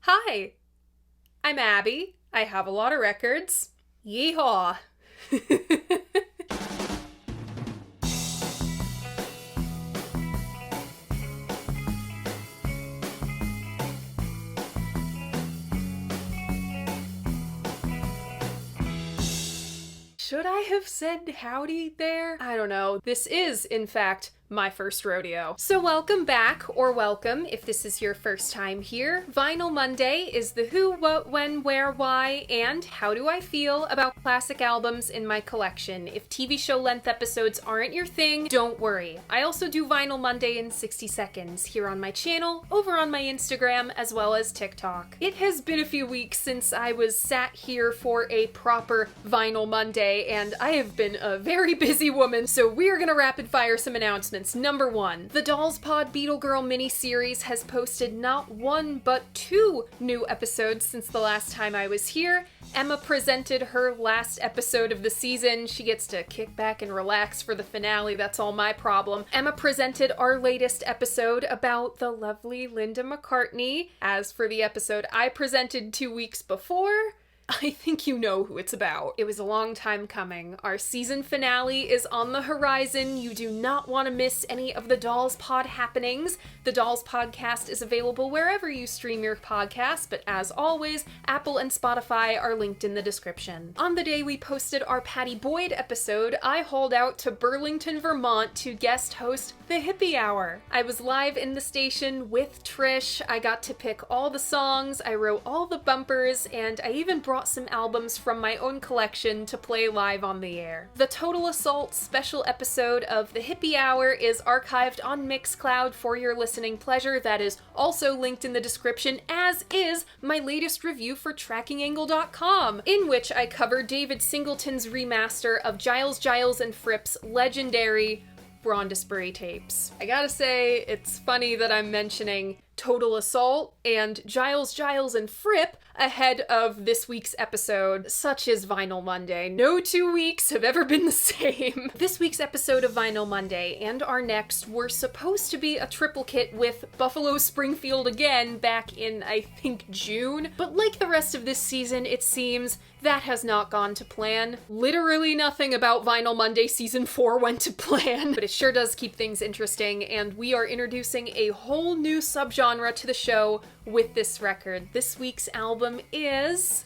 Hi, I'm Abby. I have a lot of records. Yeehaw! Should I have said howdy there? I don't know. This is, in fact, my first rodeo. So welcome back, or welcome if this is your first time here. Vinyl Monday is the who, what, when, where, why, and how do I feel about classic albums in my collection. If TV show length episodes aren't your thing, don't worry. I also do Vinyl Monday in 60 seconds here on my channel, over on my Instagram, as well as TikTok. It has been a few weeks since I was sat here for a proper Vinyl Monday, and I have been a very busy woman, so we're gonna rapid fire some announcements. Number 1, the Dolls Pod Beetle Girl miniseries has posted not one but 2 new episodes since the last time I was here. Emma presented her last episode of the season. She gets to kick back and relax for the finale, that's all my problem. Emma presented our latest episode about the lovely Linda McCartney. As for the episode I presented 2 weeks before, I think you know who it's about. It was a long time coming. Our season finale is on the horizon. You do not want to miss any of the Dolls Pod happenings. The Dolls Podcast is available wherever you stream your podcasts, but as always, Apple and Spotify are linked in the description. On the day we posted our Patty Boyd episode, I hauled out to Burlington, Vermont to guest host the Hippie Hour. I was live in the station with Trish. I got to pick all the songs, I wrote all the bumpers, and I even brought some albums from my own collection to play live on the air. The Total Assault special episode of the Hippie Hour is archived on Mixcloud for your listening pleasure. That is also linked in the description, as is my latest review for TrackingAngle.com, in which I cover David Singleton's remaster of Giles and Fripp's legendary Brondesbury tapes. I gotta say, it's funny that I'm mentioning Total Assault and Giles and Fripp ahead of this week's episode. Such is Vinyl Monday. No 2 weeks have ever been the same. This week's episode of Vinyl Monday and our next were supposed to be a triplicate with Buffalo Springfield again back in, I think, June. But like the rest of this season, it seems that has not gone to plan. Literally nothing about Vinyl Monday Season 4 went to plan, but it sure does keep things interesting, and we are introducing a whole new subgenre to the show with this record. This week's album is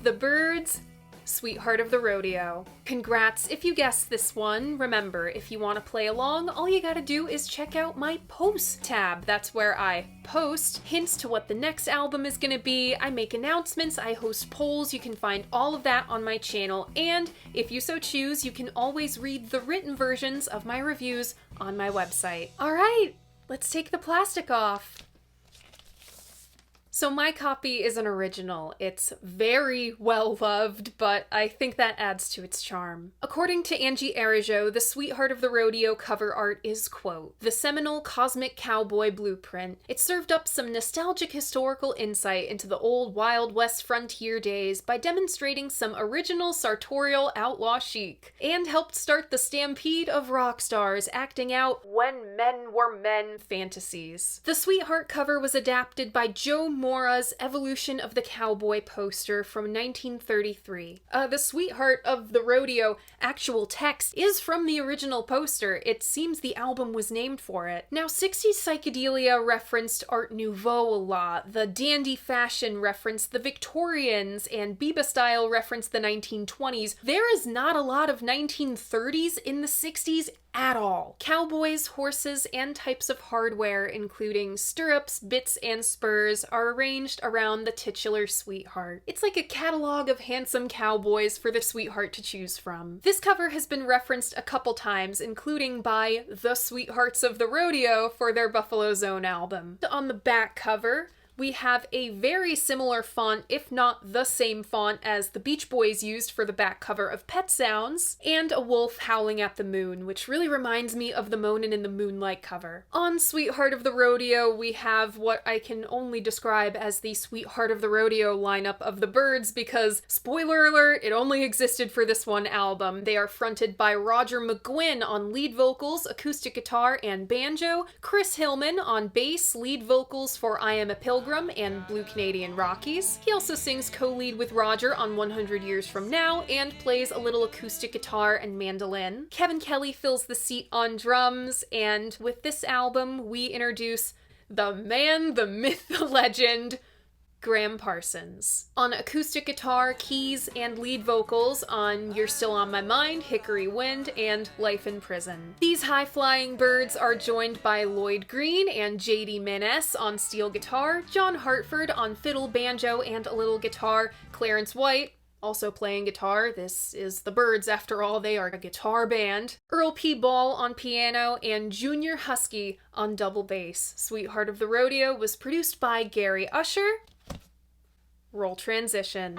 the Byrds, Sweetheart of the Rodeo. Congrats if you guessed this one. Remember, if you want to play along, all you gotta do is check out my Posts tab. That's where I post hints to what the next album is gonna be. I make announcements, I host polls. You can find all of that on my channel, and if you so choose, you can always read the written versions of my reviews on my website. Alright, let's take the plastic off. So my copy is an original. It's very well loved, but I think that adds to its charm. According to Angie Arajo, the Sweetheart of the Rodeo cover art is, quote, the seminal cosmic cowboy blueprint. It served up some nostalgic historical insight into the old Wild West frontier days by demonstrating some original sartorial outlaw chic, and helped start the stampede of rock stars acting out when men were men fantasies. The Sweetheart cover was adapted by Joe Mora's Evolution of the Cowboy poster from 1933. The Sweetheart of the Rodeo actual text is from the original poster. It seems the album was named for it. Now, 60s psychedelia referenced Art Nouveau a lot. The dandy fashion referenced the Victorians, and Biba style referenced the 1920s. There is not a lot of 1930s in the 60s at all. Cowboys, horses, and types of hardware, including stirrups, bits, and spurs, are arranged around the titular Sweetheart. It's like a catalog of handsome cowboys for the Sweetheart to choose from. This cover has been referenced a couple times, including by the Sweethearts of the Rodeo for their Buffalo Zone album. On the back cover, we have a very similar font, if not the same font as the Beach Boys used for the back cover of Pet Sounds, and a wolf howling at the moon, which really reminds me of the Moanin' in the Moonlight cover. On Sweetheart of the Rodeo, we have what I can only describe as the Sweetheart of the Rodeo lineup of the Byrds because, spoiler alert, it only existed for this one album. They are fronted by Roger McGuinn on lead vocals, acoustic guitar, and banjo, Chris Hillman on bass, lead vocals for I Am a Pilgrim and Blue Canadian Rockies. He also sings co-lead with Roger on 100 Years From Now and plays a little acoustic guitar and mandolin. Kevin Kelly fills the seat on drums, and with this album, we introduce the man, the myth, the legend, Graham Parsons. On acoustic guitar, keys, and lead vocals on You're Still on My Mind, Hickory Wind, and Life in Prison. These high-flying Byrds are joined by Lloyd Green and J.D. Maness on steel guitar, John Hartford on fiddle, banjo, and a little guitar, Clarence White also playing guitar. This is the Byrds, after all, they are a guitar band. Earl P. Ball on piano, and Junior Husky on double bass. Sweetheart of the Rodeo was produced by Gary Usher. Roll transition.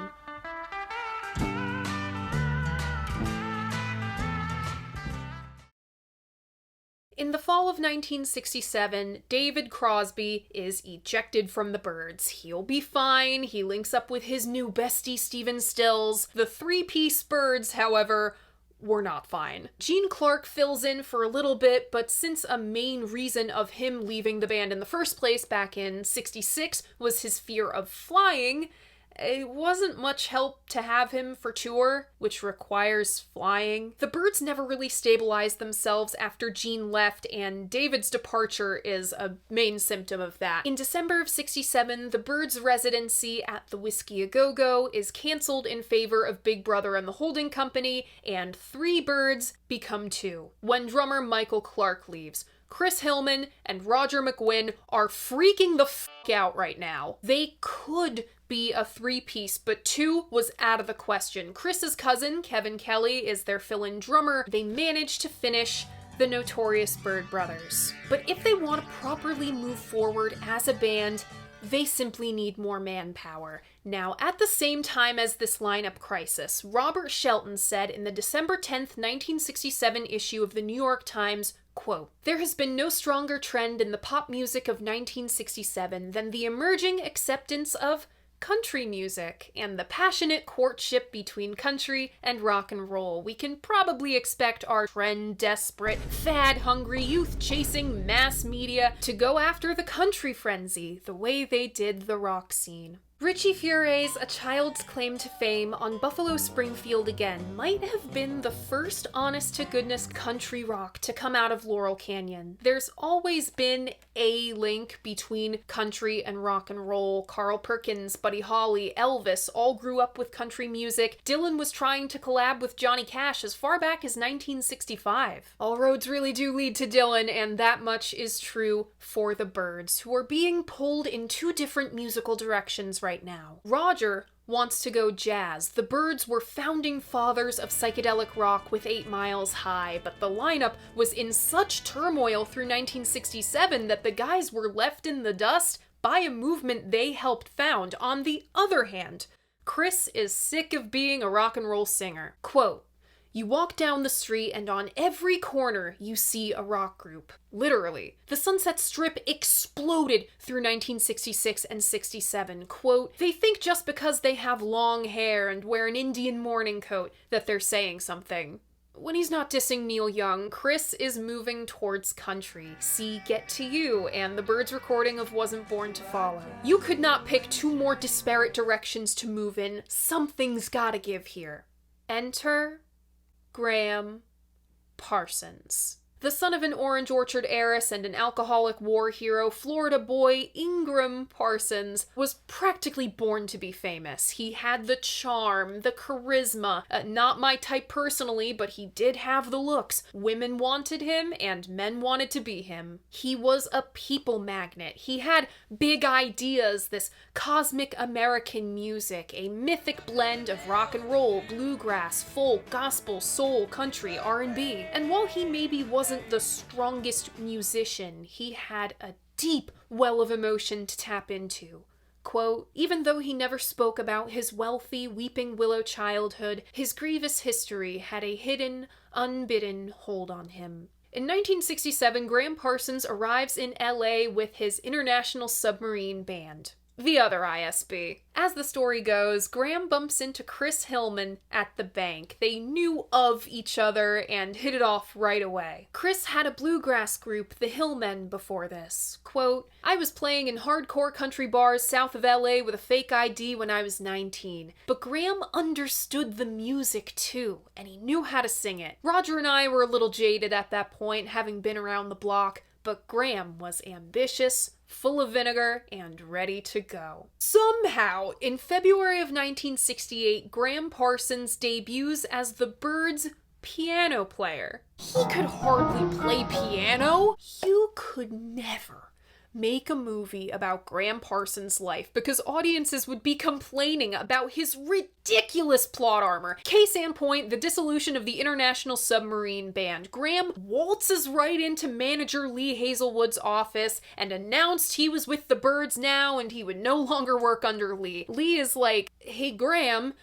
In the fall of 1967, David Crosby is ejected from the Byrds. He'll be fine. He links up with his new bestie, Stephen Stills. The three-piece Byrds, however, were not fine. Gene Clark fills in for a little bit, but since a main reason of him leaving the band in the first place back in '66 was his fear of flying, it wasn't much help to have him for tour, which requires flying. The Byrds never really stabilized themselves after Gene left, and David's departure is a main symptom of that. In December of '67, the Byrds' residency at the Whiskey A Go-Go is cancelled in favor of Big Brother and the Holding Company, and 3 Byrds become 2. When drummer Michael Clark leaves, Chris Hillman and Roger McGuinn are freaking the f*** out right now. They could be a 3-piece, but 2 was out of the question. Chris's cousin, Kevin Kelly, is their fill-in drummer. They managed to finish the notorious Byrd Brothers. But if they want to properly move forward as a band, they simply need more manpower. Now, at the same time as this lineup crisis, Robert Shelton said in the December 10th, 1967 issue of the New York Times, quote, "There has been no stronger trend in the pop music of 1967 than the emerging acceptance of country music and the passionate courtship between country and rock and roll. We can probably expect our trend-desperate, fad-hungry youth chasing mass media to go after the country frenzy the way they did the rock scene." Richie Fury's A Child's Claim to Fame on Buffalo Springfield Again might have been the first honest-to-goodness country rock to come out of Laurel Canyon. There's always been a link between country and rock and roll. Carl Perkins, Buddy Holly, Elvis all grew up with country music. Dylan was trying to collab with Johnny Cash as far back as 1965. All roads really do lead to Dylan, and that much is true for the Byrds, who are being pulled in 2 different musical directions right now. Roger wants to go jazz. The Byrds were founding fathers of psychedelic rock with 8 Miles High, but the lineup was in such turmoil through 1967 that the guys were left in the dust by a movement they helped found. On the other hand, Chris is sick of being a rock and roll singer. Quote, "You walk down the street and on every corner you see a rock group." Literally. The Sunset Strip exploded through 1966 and '67. Quote, "They think just because they have long hair and wear an Indian morning coat that they're saying something." When he's not dissing Neil Young, Chris is moving towards country. See Get to You and the Byrds recording of Wasn't Born to Follow. You could not pick 2 more disparate directions to move in. Something's gotta give here. Enter Graham Parsons. The son of an Orange Orchard heiress and an alcoholic war hero, Florida boy Ingram Parsons was practically born to be famous. He had the charm, the charisma, not my type personally, but he did have the looks. Women wanted him, and men wanted to be him. He was a people magnet. He had big ideas, this cosmic American music, a mythic blend of rock and roll, bluegrass, folk, gospel, soul, country, R&B. And while he maybe wasn't the strongest musician, he had a deep well of emotion to tap into. Quote, even though he never spoke about his wealthy, weeping willow childhood, his grievous history had a hidden, unbidden hold on him. In 1967, Graham Parsons arrives in LA with his International Submarine Band, the other ISB. As the story goes, Graham bumps into Chris Hillman at the bank. They knew of each other and hit it off right away. Chris had a bluegrass group, the Hillmen, before this. Quote, I was playing in hardcore country bars south of LA with a fake ID when I was 19. But Graham understood the music too, and he knew how to sing it. Roger and I were a little jaded at that point, having been around the block, but Graham was ambitious, full of vinegar, and ready to go. Somehow, in February of 1968, Graham Parsons debuts as the Byrds' piano player. He could hardly play piano. You could never make a movie about Graham Parsons' life because audiences would be complaining about his ridiculous plot armor. Case in point, the dissolution of the International Submarine Band. Graham waltzes right into manager Lee Hazelwood's office and announced he was with the Byrds now and he would no longer work under Lee. Lee is like, hey Graham,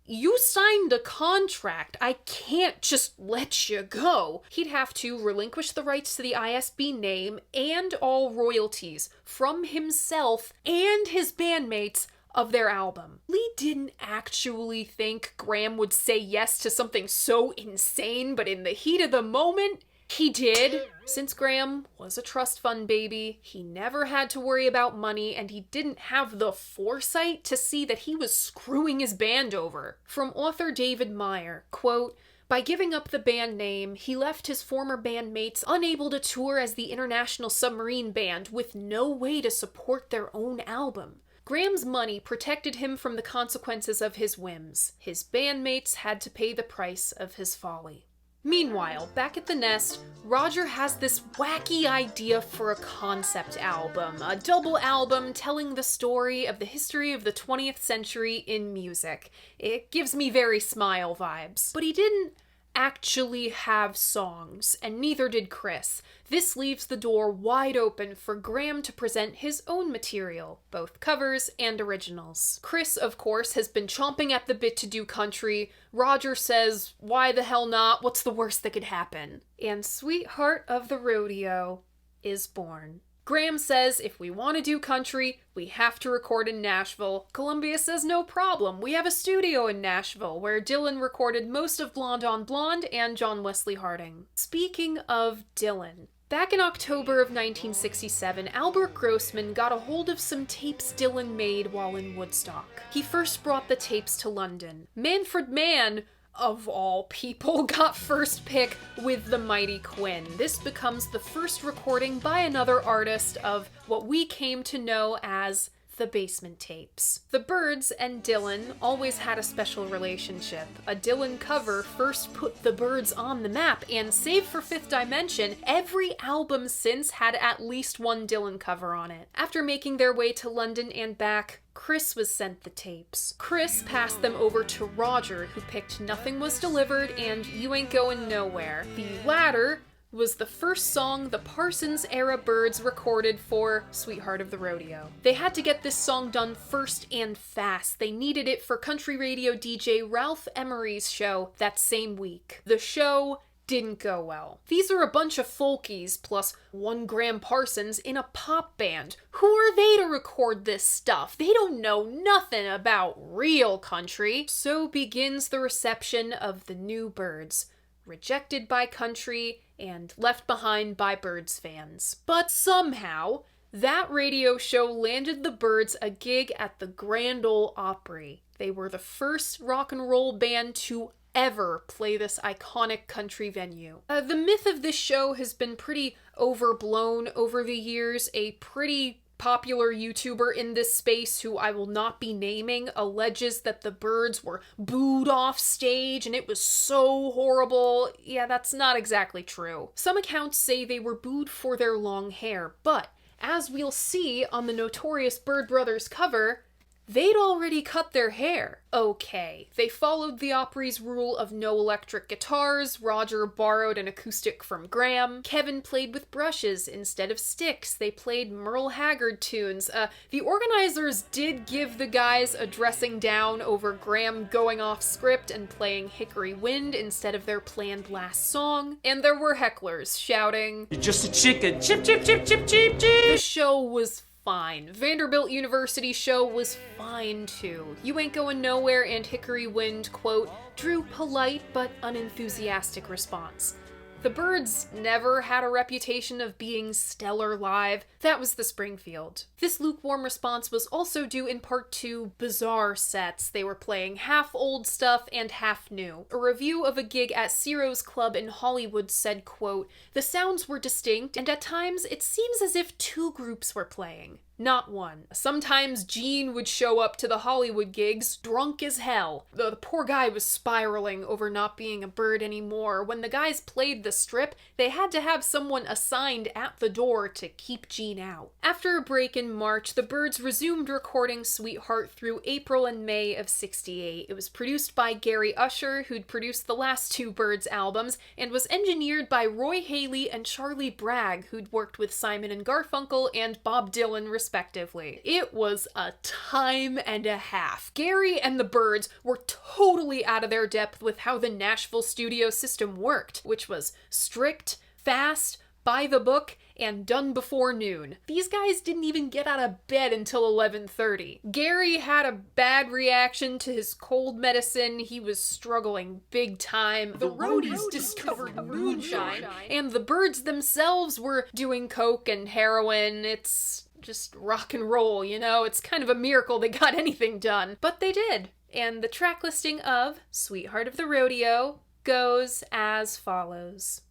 you signed a contract. I can't just let you go. He'd have to relinquish the rights to the ISB name and all royalties from himself and his bandmates of their album. Lee didn't actually think Graham would say yes to something so insane, but in the heat of the moment, he did. Since Graham was a trust fund baby, he never had to worry about money, and he didn't have the foresight to see that he was screwing his band over. From author David Meyer, quote, by giving up the band name, he left his former bandmates unable to tour as the International Submarine Band with no way to support their own album. Graham's money protected him from the consequences of his whims. His bandmates had to pay the price of his folly. Meanwhile, back at the Nest, Roger has this wacky idea for a concept album, a double album telling the story of the history of the 20th century in music. It gives me very Smile vibes. But he didn't actually have songs, and neither did Chris. This leaves the door wide open for Graham to present his own material, both covers and originals. Chris, of course, has been chomping at the bit to do country. Roger says, why the hell not? What's the worst that could happen? And Sweetheart of the Rodeo is born. Graham says if we want to do country, we have to record in Nashville. Columbia says no problem. We have a studio in Nashville where Dylan recorded most of Blonde on Blonde and John Wesley Harding. Speaking of Dylan, back in October of 1967, Albert Grossman got a hold of some tapes Dylan made while in Woodstock. He first brought the tapes to London. Manfred Mann, of all people, got first pick with the Mighty Quinn. This becomes the first recording by another artist of what we came to know as the Basement Tapes. The Byrds and Dylan always had a special relationship. A Dylan cover first put the Byrds on the map, and save for Fifth Dimension, every album since had at least one Dylan cover on it. After making their way to London and back, Chris was sent the tapes. Chris passed them over to Roger, who picked Nothing Was Delivered and You Ain't Going Nowhere. The latter was the first song the Parsons-era Byrds recorded for Sweetheart of the Rodeo. They had to get this song done first and fast. They needed it for country radio DJ Ralph Emery's show that same week. The show didn't go well. These are a bunch of folkies plus one Graham Parsons in a pop band. Who are they to record this stuff? They don't know nothing about real country. So begins the reception of the new Byrds, rejected by country and left behind by Byrds fans. But somehow, that radio show landed the Byrds a gig at the Grand Ole Opry. They were the first rock and roll band to ever play this iconic country venue. The myth of this show has been pretty overblown over the years. A pretty popular YouTuber in this space, who I will not be naming, alleges that the Byrds were booed off stage and it was so horrible. Yeah, that's not exactly true. Some accounts say they were booed for their long hair, but as we'll see on the notorious Byrd Brothers cover, They'd already cut their hair. Okay, they followed the Opry's rule of no electric guitars, Roger borrowed an acoustic from Graham, Kevin played with brushes instead of sticks, they played Merle Haggard tunes. The organizers did give the guys a dressing down over Graham going off script and playing Hickory Wind instead of their planned last song, and there were hecklers shouting, "You're just a chicken, chip chip chip chip chip chip!" The show was fine. Vanderbilt University's show was fine too. You Ain't Going Nowhere and Hickory Wind, quote, drew polite but unenthusiastic response. The Byrds never had a reputation of being stellar live. That was the Springfield. This lukewarm response was also due in part to bizarre sets. They were playing half old stuff and half new. A review of a gig at Ciro's Club in Hollywood said, quote, "The sounds were distinct, and at times it seems as if two groups were playing, not one. Sometimes Gene would show up to the Hollywood gigs drunk as hell. The poor guy was spiraling over not being a Byrd anymore. When the guys played the strip, they had to have someone assigned at the door to keep Gene out." After a break in March, the Byrds resumed recording Sweetheart through April and May of '68. It was produced by Gary Usher, who'd produced the last two Byrds albums, and was engineered by Roy Haley and Charlie Bragg, who'd worked with Simon and Garfunkel and Bob Dylan, respectively. It was a time and a half. Gary and the Byrds were totally out of their depth with how the Nashville studio system worked, which was strict, fast, by the book, and done before noon. These guys didn't even get out of bed until 11:30. Gary had a bad reaction to his cold medicine. He was struggling big time. The roadies discovered moonshine, and the Byrds themselves were doing coke and heroin. It's just rock and roll, you know? It's kind of a miracle they got anything done. But they did. And the track listing of Sweetheart of the Rodeo goes as follows.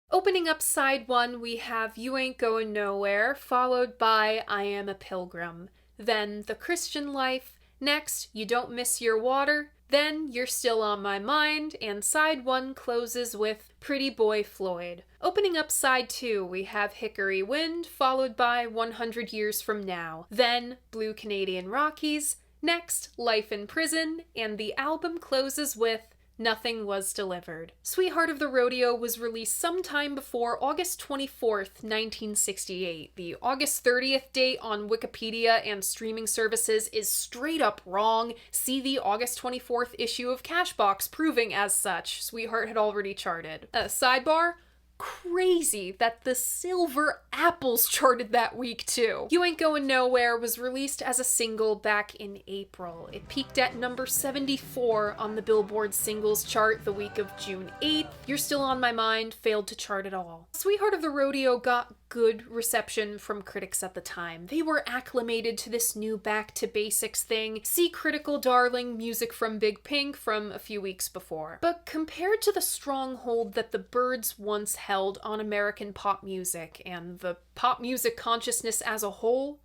Opening up side one, we have You Ain't Going Nowhere, followed by I Am a Pilgrim. Then The Christian Life. Next, You Don't Miss Your Water. Then You're Still on My Mind. And side one closes with Pretty Boy Floyd. Opening up side two, we have Hickory Wind, followed by 100 Years From Now. Then Blue Canadian Rockies. Next, Life in Prison. And the album closes with Nothing Was Delivered. Sweetheart of the Rodeo was released sometime before August 24th, 1968. The August 30th date on Wikipedia and streaming services is straight up wrong. See the August 24th issue of Cashbox proving as such. Sweetheart had already charted. Sidebar: crazy that the Silver Apples charted that week too. You Ain't Going Nowhere was released as a single back in April. It peaked at number 74 on the Billboard singles chart the week of June 8th. You're Still on My Mind failed to chart at all. Sweetheart of the Rodeo got good reception from critics at the time. They were acclimated to this new back to basics thing. See Critical Darling, music from Big Pink from a few weeks before. But compared to the stronghold that the Byrds once held on American pop music and the pop music consciousness as a whole,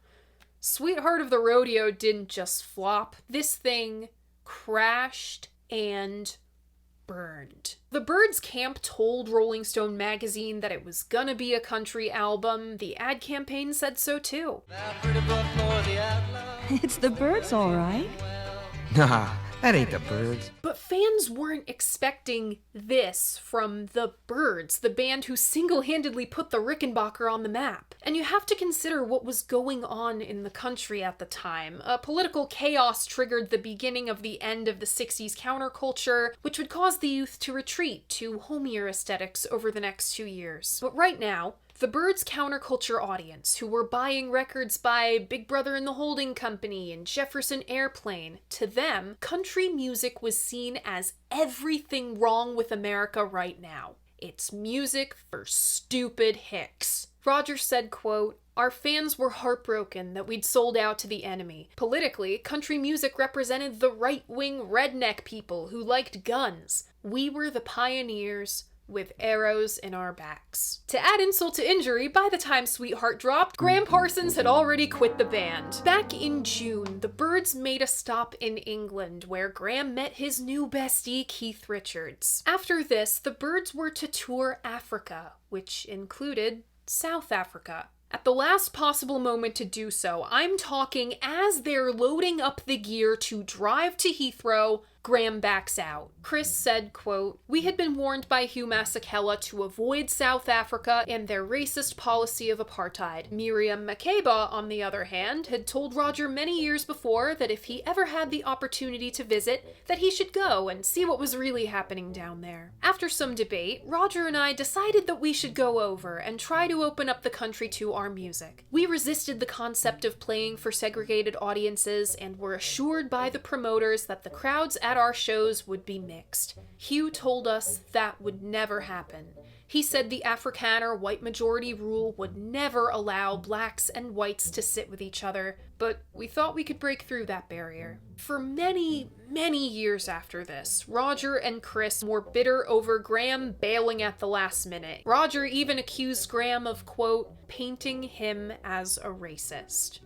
Sweetheart of the Rodeo didn't just flop. This thing crashed and burned. The Byrds camp told Rolling Stone magazine that it was gonna be a country album. The ad campaign said so too. It's the Byrds, all right. Nah, that ain't the Byrds. But fans weren't expecting this from the Byrds, the band who single-handedly put the Rickenbacker on the map. And you have to consider what was going on in the country at the time. Political chaos triggered the beginning of the end of the 60s counterculture, which would cause the youth to retreat to homier aesthetics over the next 2 years. But right now, the Byrds' counterculture audience, who were buying records by Big Brother and the Holding Company and Jefferson Airplane, to them, country music was seen as everything wrong with America right now. It's music for stupid hicks. Rogers said, quote, "Our fans were heartbroken that we'd sold out to the enemy. Politically, country music represented the right-wing redneck people who liked guns. We were the pioneers with arrows in our backs. To add insult to injury, by the time Sweetheart dropped, Graham Parsons had already quit the band. Back in June, the Byrds made a stop in England, where Graham met his new bestie, Keith Richards. After this, the Byrds were to tour Africa, which included South Africa. At the last possible moment to do so, I'm talking as they're loading up the gear to drive to Heathrow, Graham backs out. Chris said, quote, "We had been warned by Hugh Masekela to avoid South Africa and their racist policy of apartheid. Miriam Makeba, on the other hand, had told Roger many years before that if he ever had the opportunity to visit, that he should go and see what was really happening down there. After some debate, Roger and I decided that we should go over and try to open up the country to our music. We resisted the concept of playing for segregated audiences and were assured by the promoters that the crowds at our shows would be mixed. Hugh told us that would never happen. He said the Afrikaner white majority rule would never allow blacks and whites to sit with each other, but we thought we could break through that barrier." For many, many years after this, Roger and Chris were bitter over Graham bailing at the last minute. Roger even accused Graham of, quote, "painting him as a racist."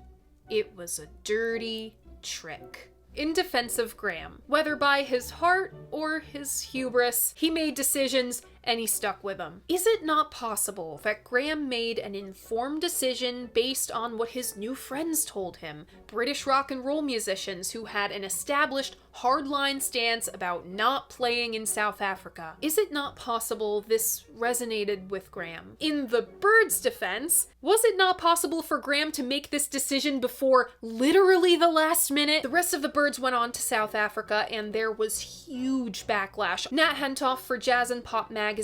It was a dirty trick. In defense of Graham, whether by his heart or his hubris, he made decisions and he stuck with them. Is it not possible that Graham made an informed decision based on what his new friends told him, British rock and roll musicians who had an established hardline stance about not playing in South Africa? Is it not possible this resonated with Graham? In the Byrds' defense, was it not possible for Graham to make this decision before literally the last minute? The rest of the Byrds went on to South Africa and there was huge backlash. Nat Hentoff for Jazz and Pop magazine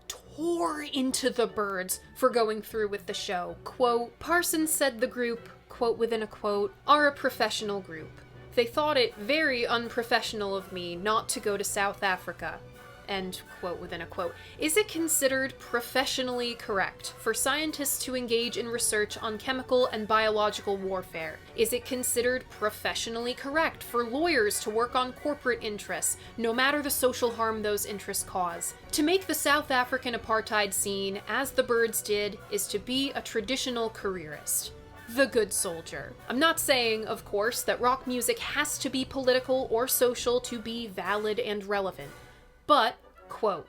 tore into the Byrds for going through with the show. Quote, "Parsons said the group, quote within a quote, are a professional group. They thought it very unprofessional of me not to go to South Africa." End quote within a quote. Is it considered professionally correct for scientists to engage in research on chemical and biological warfare? Is it considered professionally correct for lawyers to work on corporate interests, no matter the social harm those interests cause? To make the South African apartheid scene, as the Byrds did, is to be a traditional careerist. The good soldier. I'm not saying, of course, that rock music has to be political or social to be valid and relevant. But, quote,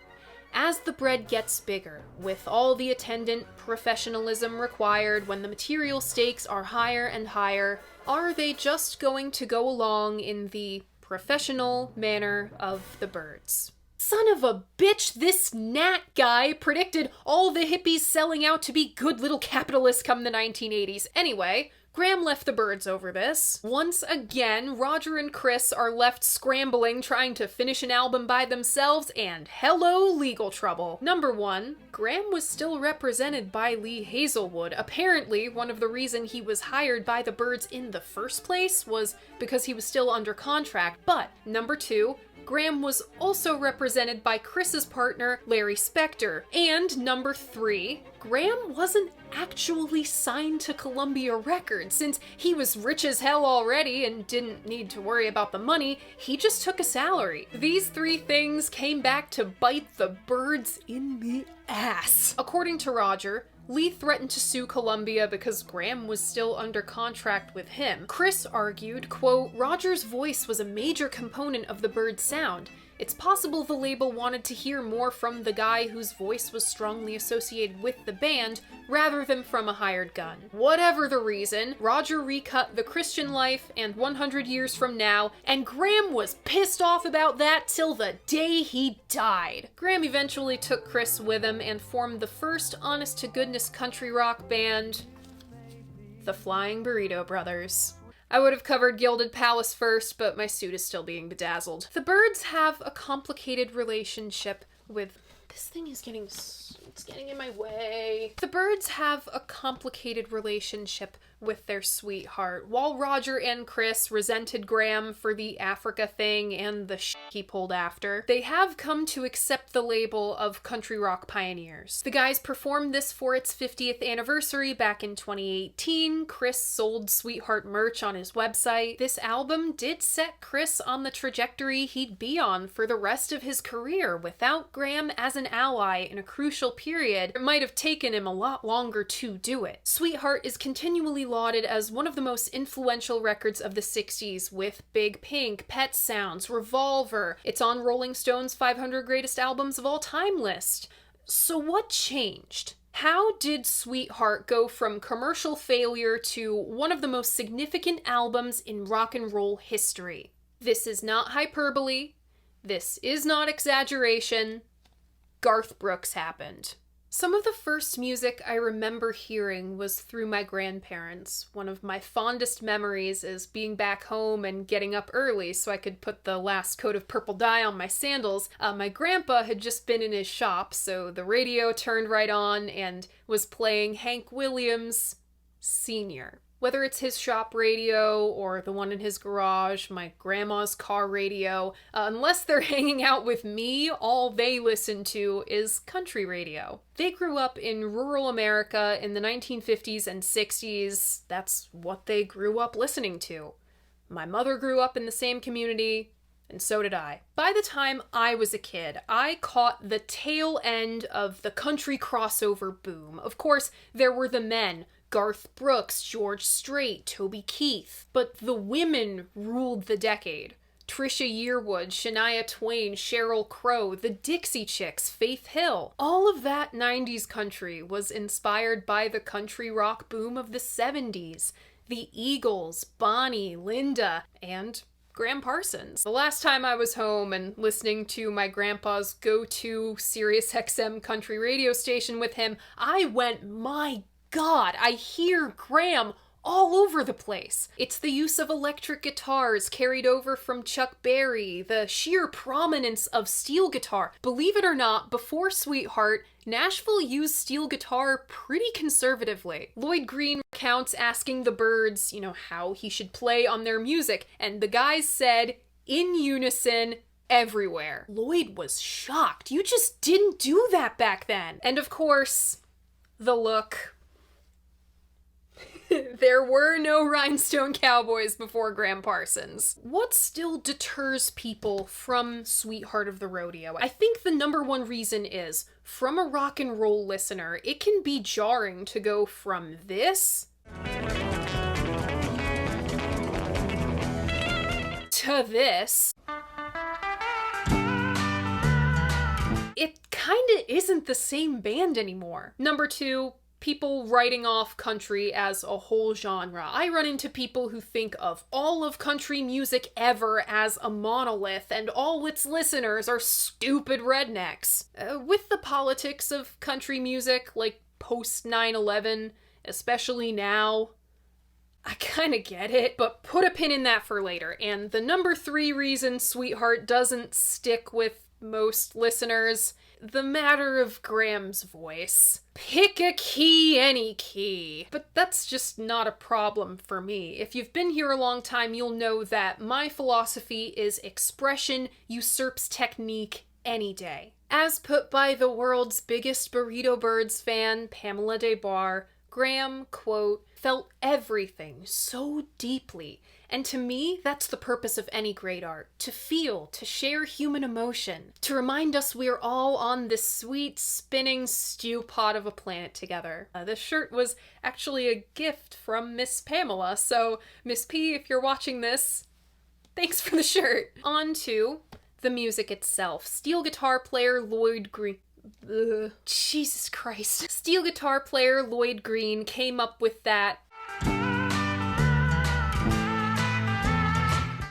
"As the bread gets bigger, with all the attendant professionalism required when the material stakes are higher and higher, are they just going to go along in the professional manner of the Byrds?" Son of a bitch, this Nat guy predicted all the hippies selling out to be good little capitalists come the 1980s. Anyway, Graham left the Byrds over this. Once again, Roger and Chris are left scrambling trying to finish an album by themselves, and hello, legal trouble. Number one, Graham was still represented by Lee Hazelwood. Apparently, one of the reasons he was hired by the Byrds in the first place was because he was still under contract. But, number two, Graham was also represented by Chris's partner, Larry Spector. And number three, Graham wasn't actually signed to Columbia Records. Since he was rich as hell already and didn't need to worry about the money, he just took a salary. These three things came back to bite the Byrds in the ass. According to Roger, Lee threatened to sue Columbia because Graham was still under contract with him. Chris argued, quote, "Roger's voice was a major component of the Byrds sound. It's possible the label wanted to hear more from the guy whose voice was strongly associated with the band rather than from a hired gun." Whatever the reason, Roger recut The Christian Life and 100 Years From Now, and Graham was pissed off about that till the day he died. Graham eventually took Chris with him and formed the first honest-to-goodness country rock band, the Flying Burrito Brothers. I would have covered Gilded Palace first, but my suit is still being bedazzled. The Byrds have a complicated relationship with... This thing is getting... It's getting in my way. The Byrds have a complicated relationship with their sweetheart, while Roger and Chris resented Graham for the Africa thing and the shit he pulled after. They have come to accept the label of country rock pioneers. The guys performed this for its 50th anniversary back in 2018. Chris sold Sweetheart merch on his website. This album did set Chris on the trajectory he'd be on for the rest of his career. Without Graham as an ally in a crucial period, it might have taken him a lot longer to do it. Sweetheart is continually lauded as one of the most influential records of the 60s, with Big Pink, Pet Sounds, Revolver. It's on Rolling Stone's 500 Greatest Albums of All Time list. So what changed? How did Sweetheart go from commercial failure to one of the most significant albums in rock and roll history? This is not hyperbole. This is not exaggeration. Garth Brooks happened. Some of the first music I remember hearing was through my grandparents. One of my fondest memories is being back home and getting up early so I could put the last coat of purple dye on my sandals. My grandpa had just been in his shop, so the radio turned right on and was playing Hank Williams Sr. Whether it's his shop radio or the one in his garage, my grandma's car radio, unless they're hanging out with me, all they listen to is country radio. They grew up in rural America in the 1950s and 60s. That's what they grew up listening to. My mother grew up in the same community, and so did I. By the time I was a kid, I caught the tail end of the country crossover boom. Of course, there were the men, Garth Brooks, George Strait, Toby Keith. But the women ruled the decade. Trisha Yearwood, Shania Twain, Sheryl Crow, the Dixie Chicks, Faith Hill. All of that 90s country was inspired by the country rock boom of the 70s. The Eagles, Bonnie, Linda, and Graham Parsons. The last time I was home and listening to my grandpa's go-to SiriusXM country radio station with him, I went, my God, I hear Graham all over the place. It's the use of electric guitars carried over from Chuck Berry, the sheer prominence of steel guitar. Believe it or not, before Sweetheart, Nashville used steel guitar pretty conservatively. Lloyd Green recounts asking the Byrds, how he should play on their music, and the guys said, in unison, everywhere. Lloyd was shocked. You just didn't do that back then. And of course, the look. There were no rhinestone cowboys before Graham Parsons. What still deters people from Sweetheart of the Rodeo? I think the number one reason is, from a rock and roll listener, it can be jarring to go from this to this. It kinda isn't the same band anymore. Number two, people writing off country as a whole genre. I run into people who think of all of country music ever as a monolith, and all its listeners are stupid rednecks. With the politics of country music, like post 9/11, especially now, I kinda get it, but put a pin in that for later. And the number three reason Sweetheart doesn't stick with most listeners, the matter of Graham's voice. Pick a key, any key. But that's just not a problem for me. If you've been here a long time, you'll know that my philosophy is expression usurps technique any day. As put by the world's biggest Burrito Byrds fan, Pamela Des Barres, Graham, quote, felt everything so deeply. And to me, that's the purpose of any great art. To feel, to share human emotion. To remind us we're all on this sweet, spinning stew pot of a planet together. This shirt was actually a gift from Miss Pamela, so Miss P, if you're watching this, thanks for the shirt. On to the music itself. Steel guitar player Lloyd Green. Jesus Christ. Steel guitar player Lloyd Green came up with that.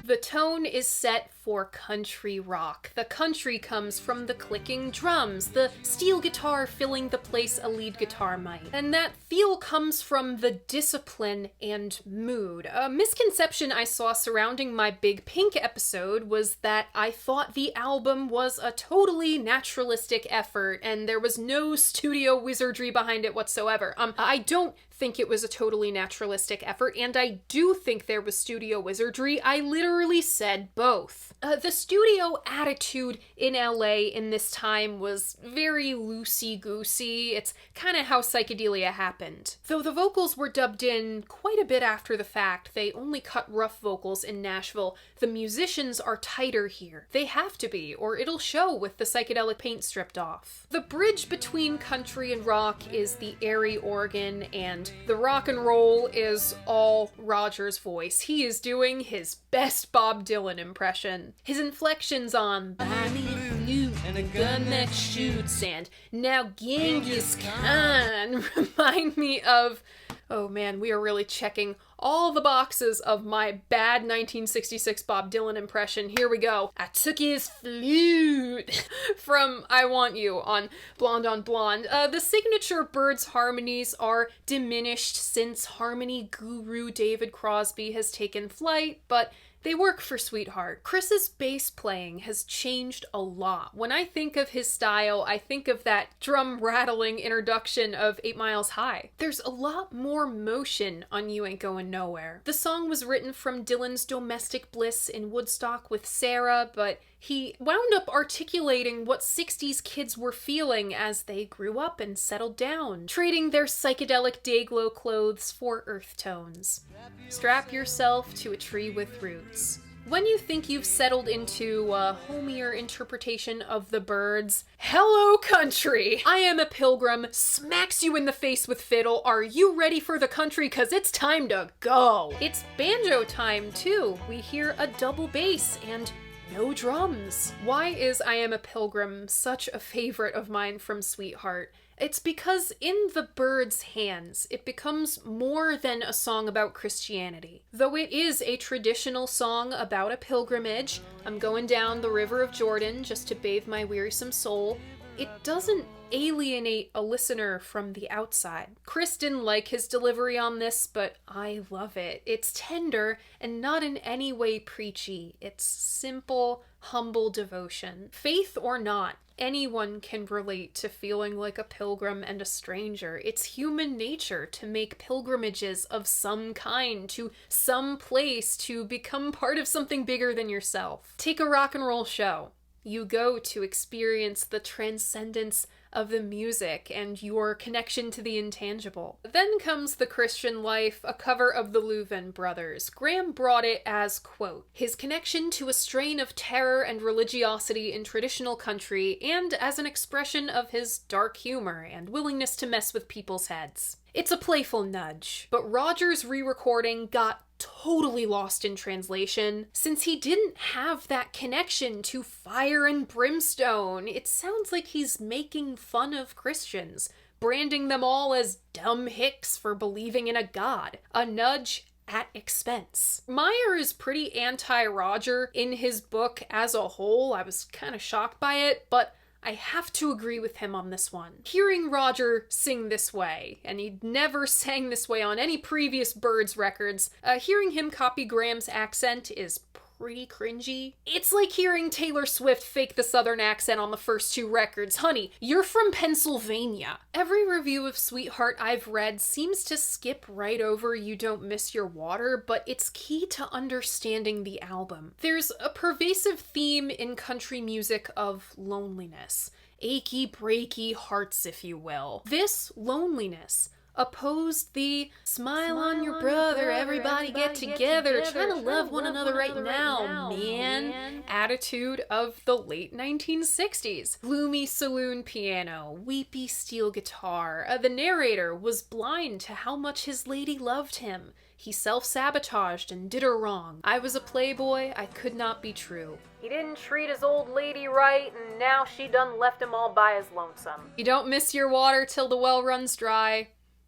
The tone is set for country rock. The country comes from the clicking drums, the steel guitar filling the place a lead guitar might. And that feel comes from the discipline and mood. A misconception I saw surrounding my Big Pink episode was that I thought the album was a totally naturalistic effort and there was no studio wizardry behind it whatsoever. I don't think it was a totally naturalistic effort, and I do think there was studio wizardry. I literally said both. The studio attitude in LA in this time was very loosey-goosey. It's kind of how psychedelia happened. Though the vocals were dubbed in quite a bit after the fact, they only cut rough vocals in Nashville. The musicians are tighter here. They have to be, or it'll show with the psychedelic paint stripped off. The bridge between country and rock is the airy organ, and the rock and roll is all Roger's voice. He is doing his best Bob Dylan impression. His inflections on "Buy me a flute and a gun that shoots" and "Now Genghis Khan" remind me of, oh man, we are really checking all the boxes of my bad 1966 Bob Dylan impression. Here we go. "I took his flute" from "I Want You" on Blonde on Blonde. The signature Byrds harmonies are diminished since harmony guru David Crosby has taken flight, but they work for Sweetheart. Chris's bass playing has changed a lot. When I think of his style, I think of that drum rattling introduction of 8 Miles High. There's a lot more motion on You Ain't Going Nowhere. The song was written from Dylan's domestic bliss in Woodstock with Sarah, but he wound up articulating what 60s kids were feeling as they grew up and settled down, trading their psychedelic day-glow clothes for earth tones. Strap yourself to a tree with roots. When you think you've settled into a homier interpretation of the Byrds, "Hello Country! I Am a Pilgrim" smacks you in the face with fiddle. Are you ready for the country? 'Cause it's time to go! It's banjo time, too. We hear a double bass and no drums. Why is "I Am a Pilgrim" such a favorite of mine from Sweetheart? It's because in the Byrds' hands, it becomes more than a song about Christianity. Though it is a traditional song about a pilgrimage, I'm going down the river of Jordan just to bathe my wearisome soul, it doesn't alienate a listener from the outside. Chris didn't like his delivery on this, but I love it. It's tender and not in any way preachy. It's simple, humble devotion. Faith or not, anyone can relate to feeling like a pilgrim and a stranger. It's human nature to make pilgrimages of some kind to some place to become part of something bigger than yourself. Take a rock and roll show. You go to experience the transcendence of the music and your connection to the intangible. Then comes The Christian Life, a cover of the Louvin Brothers. Graham brought it as, quote, his connection to a strain of terror and religiosity in traditional country, and as an expression of his dark humor and willingness to mess with people's heads. It's a playful nudge, but Roger's re-recording got totally lost in translation. Since he didn't have that connection to fire and brimstone, it sounds like he's making fun of Christians, branding them all as dumb hicks for believing in a god. A nudge at expense. Meyer is pretty anti-Roger in his book as a whole. I was kind of shocked by it, but I have to agree with him on this one. Hearing Roger sing this way, and he'd never sang this way on any previous Byrds records, hearing him copy Graham's accent is pretty cringy. It's like hearing Taylor Swift fake the southern accent on the first 2 records. Honey, you're from Pennsylvania. Every review of Sweetheart I've read seems to skip right over You Don't Miss Your Water, but it's key to understanding the album. There's a pervasive theme in country music of loneliness. Achy, breaky hearts, if you will. This loneliness opposed the smile on your brother, everybody get together, try to love one another right now, man, attitude of the late 1960s. Gloomy saloon piano, weepy steel guitar. The narrator was blind to how much his lady loved him. He self-sabotaged and did her wrong. I was a playboy, I could not be true. He didn't treat his old lady right, and now she done left him all by his lonesome. You don't miss your water till the well runs dry.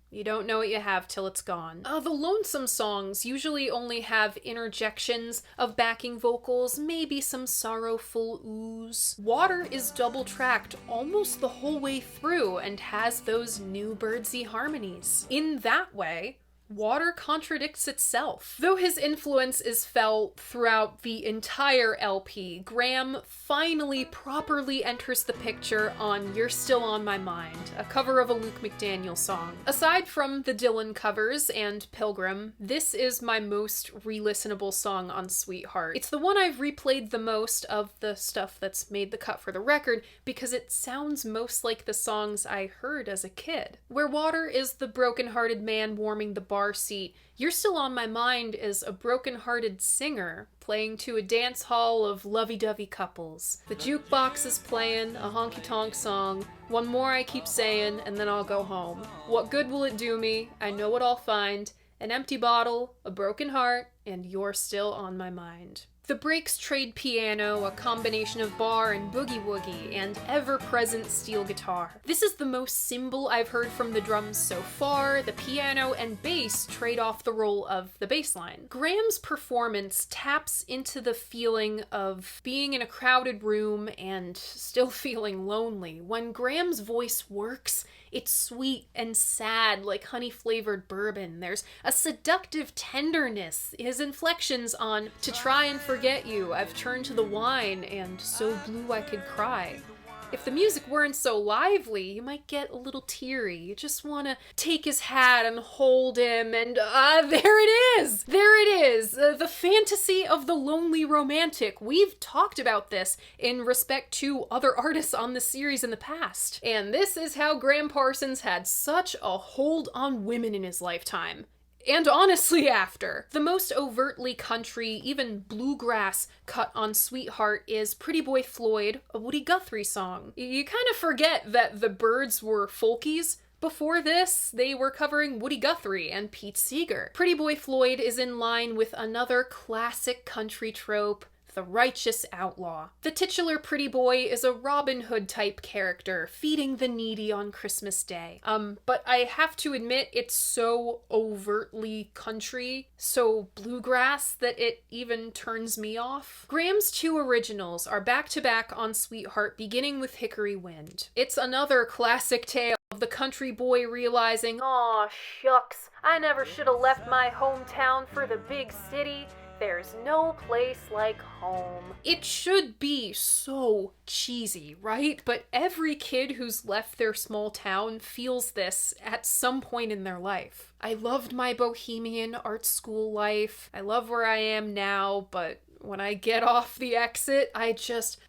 You don't know what you have till it's gone. The lonesome songs usually only have interjections of backing vocals, maybe some sorrowful oohs. Water is double-tracked almost the whole way through and has those new Byrdsy harmonies. In that way, Water contradicts itself. Though his influence is felt throughout the entire LP, Graham finally properly enters the picture on You're Still on My Mind, a cover of a Luke McDaniel song. Aside from the Dylan covers and Pilgrim, this is my most re-listenable song on Sweetheart. It's the one I've replayed the most of the stuff that's made the cut for the record because it sounds most like the songs I heard as a kid. Where Water is the broken-hearted man warming the bar seat, You're Still on My Mind is a broken-hearted singer playing to a dance hall of lovey-dovey couples. The jukebox is playing a honky-tonk song, one more I keep saying, and then I'll go home. What good will it do me? I know what I'll find. An empty bottle, a broken heart, and you're still on my mind. The breaks trade piano, a combination of bar and boogie-woogie, and ever-present steel guitar. This is the most cymbal I've heard from the drums so far. The piano and bass trade off the role of the bass line. Graham's performance taps into the feeling of being in a crowded room and still feeling lonely. When Graham's voice works, it's sweet and sad like honey-flavored bourbon. There's a seductive tenderness. His inflections on To Try and Forget You, I've turned to the wine, and So Blue I Could Cry. If the music weren't so lively, you might get a little teary. You just want to take his hat and hold him, and there it is! There it is! The fantasy of the lonely romantic. We've talked about this in respect to other artists on the series in the past. And this is how Graham Parsons had such a hold on women in his lifetime. And honestly after. The most overtly country, even bluegrass cut on Sweetheart is Pretty Boy Floyd, a Woody Guthrie song. You kind of forget that the Byrds were folkies. Before this, they were covering Woody Guthrie and Pete Seeger. Pretty Boy Floyd is in line with another classic country trope, the righteous outlaw. The titular pretty boy is a Robin Hood type character, feeding the needy on Christmas Day. But I have to admit, it's so overtly country, so bluegrass, that it even turns me off. Graham's two originals are back-to-back on Sweetheart, beginning with Hickory Wind. It's another classic tale of the country boy realizing, "Aw, shucks, I never should have left my hometown for the big city. There's no place like home." It should be so cheesy, right? But every kid who's left their small town feels this at some point in their life. I loved my bohemian art school life. I love where I am now, but when I get off the exit, I just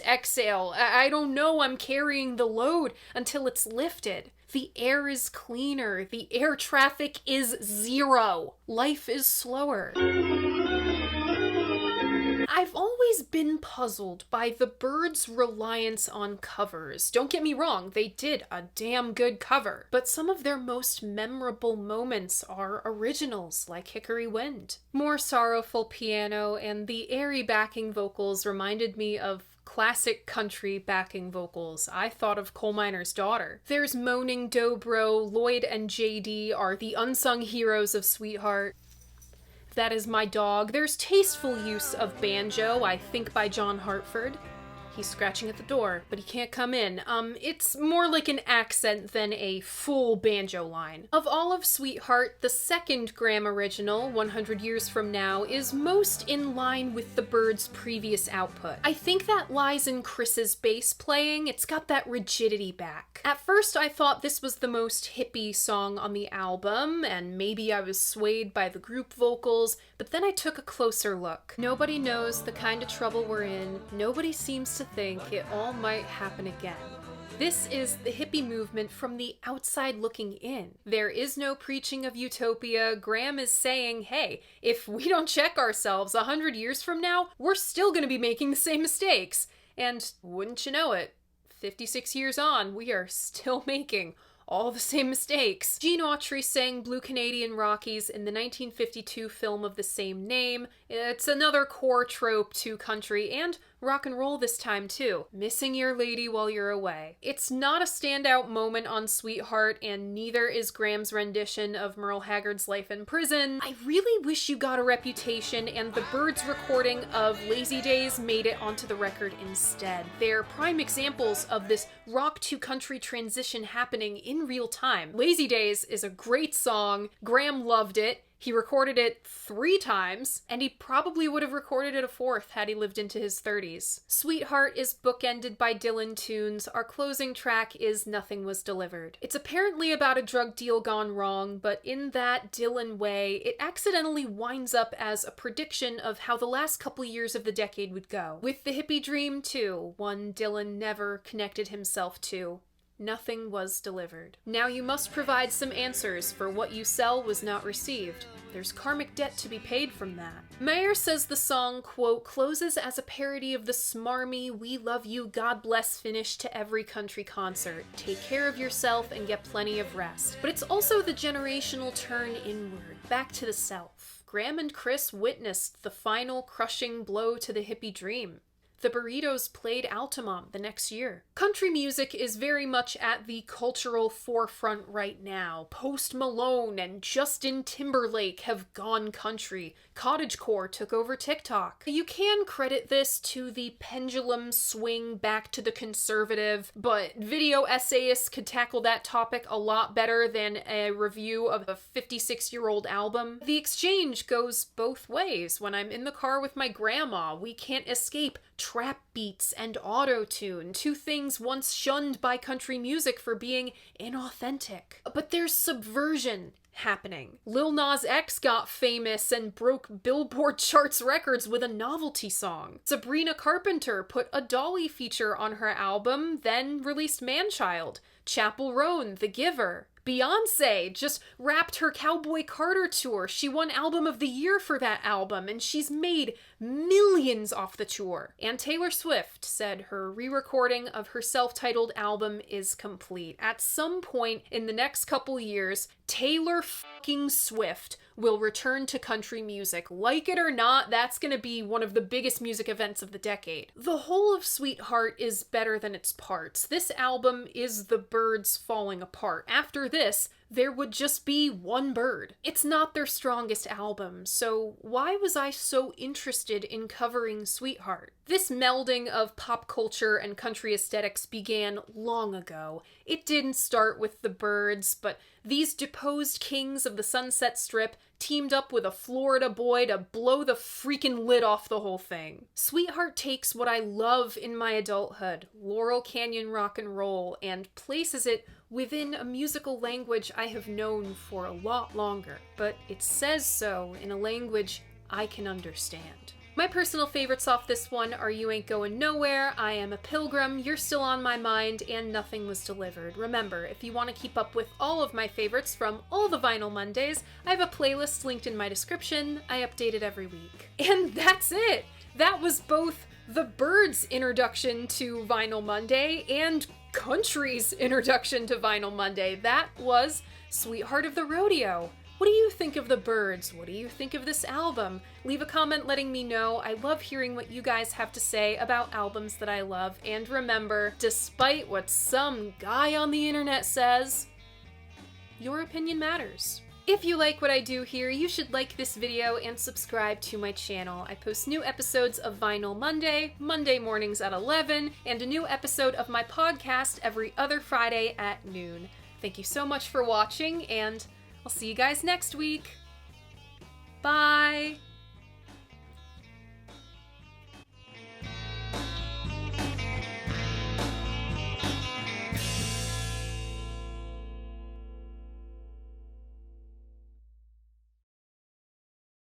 exhale. I don't know I'm carrying the load until it's lifted. The air is cleaner. The air traffic is zero. Life is slower. I've always been puzzled by the Byrds' reliance on covers. Don't get me wrong, they did a damn good cover, but some of their most memorable moments are originals, like Hickory Wind. More sorrowful piano and the airy backing vocals reminded me of classic country backing vocals. I thought of Coal Miner's Daughter. There's moaning dobro. Lloyd and JD are the unsung heroes of Sweetheart. That Is My Dog. There's tasteful use of banjo, I think by John Hartford. He's scratching at the door, but he can't come in. It's more like an accent than a full banjo line. Of all of Sweetheart, the second Graham original, 100 Years From Now, is most in line with the Byrds' previous output. I think that lies in Chris's bass playing. It's got that rigidity back. At first, I thought this was the most hippie song on the album, and maybe I was swayed by the group vocals, but then I took a closer look. Nobody knows the kind of trouble we're in. Nobody seems to think it all might happen again. This is the hippie movement from the outside looking in. There is no preaching of utopia. Graham is saying, hey, if we don't check ourselves 100 years from now, we're still going to be making the same mistakes. And wouldn't you know it, 56 years on, we are still making all the same mistakes. Gene Autry sang Blue Canadian Rockies in the 1952 film of the same name. It's another core trope to country and Rock and roll this time too. Missing your lady while you're away. It's not a standout moment on Sweetheart, and neither is Graham's rendition of Merle Haggard's life in prison. I really wish You Got a Reputation and the Byrds recording of Lazy Days made it onto the record instead. They're prime examples of this rock to country transition happening in real time. Lazy Days is a great song. Graham loved it. He recorded it 3 times, and he probably would have recorded it a 4th had he lived into his 30s. Sweetheart is bookended by Dylan tunes. Our closing track is Nothing Was Delivered. It's apparently about a drug deal gone wrong, but in that Dylan way, it accidentally winds up as a prediction of how the last couple years of the decade would go. With the hippie dream, too, one Dylan never connected himself to. Nothing was delivered. Now you must provide some answers, for what you sell was not received. There's karmic debt to be paid from that. Mayer says the song, quote, closes as a parody of the smarmy "We Love You, God Bless" finish to every country concert. Take care of yourself and get plenty of rest. But it's also the generational turn inward, back to the self. Graham and Chris witnessed the final crushing blow to the hippie dream. The Burritos played Altamont the next year. Country music is very much at the cultural forefront right now. Post Malone and Justin Timberlake have gone country. Cottagecore took over TikTok. You can credit this to the pendulum swing back to the conservative, but video essayists could tackle that topic a lot better than a review of a 56-year-old album. The exchange goes both ways. When I'm in the car with my grandma, we can't escape trap beats and auto-tune, 2 things once shunned by country music for being inauthentic. But there's subversion happening. Lil Nas X got famous and broke Billboard charts records with a novelty song. Sabrina Carpenter put a Dolly feature on her album, then released Manchild. Chappell Roan, The Giver. Beyoncé just wrapped her Cowboy Carter tour. She won Album of the Year for that album, and she's made millions off the tour. And Taylor Swift said her re-recording of her self-titled album is complete. At some point in the next couple years, Taylor fucking Swift will return to country music. Like it or not, that's gonna be one of the biggest music events of the decade. The whole of Sweetheart is better than its parts. This album is the Byrds falling apart. After this, there would just be one Byrd. It's not their strongest album, so why was I so interested in covering Sweetheart? This melding of pop culture and country aesthetics began long ago. It didn't start with the Byrds, but these deposed kings of the Sunset Strip teamed up with a Florida boy to blow the freaking lid off the whole thing. Sweetheart takes what I love in my adulthood, Laurel Canyon rock and roll, and places it within a musical language I have known for a lot longer, but it says so in a language I can understand. My personal favorites off this one are You Ain't Going Nowhere, I Am a Pilgrim, You're Still on My Mind, and Nothing Was Delivered. Remember, if you want to keep up with all of my favorites from all the Vinyl Mondays, I have a playlist linked in my description. I update it every week. And that's it! That was both the Byrds' introduction to Vinyl Monday and country's introduction to Vinyl Monday. That was Sweetheart of the Rodeo. What do you think of the Byrds? What do you think of this album? Leave a comment letting me know. I love hearing what you guys have to say about albums that I love. And remember, despite what some guy on the internet says, your opinion matters. If you like what I do here, you should like this video and subscribe to my channel. I post new episodes of Vinyl Monday, Monday mornings at 11, and a new episode of my podcast every other Friday at noon. Thank you so much for watching, and I'll see you guys next week. Bye!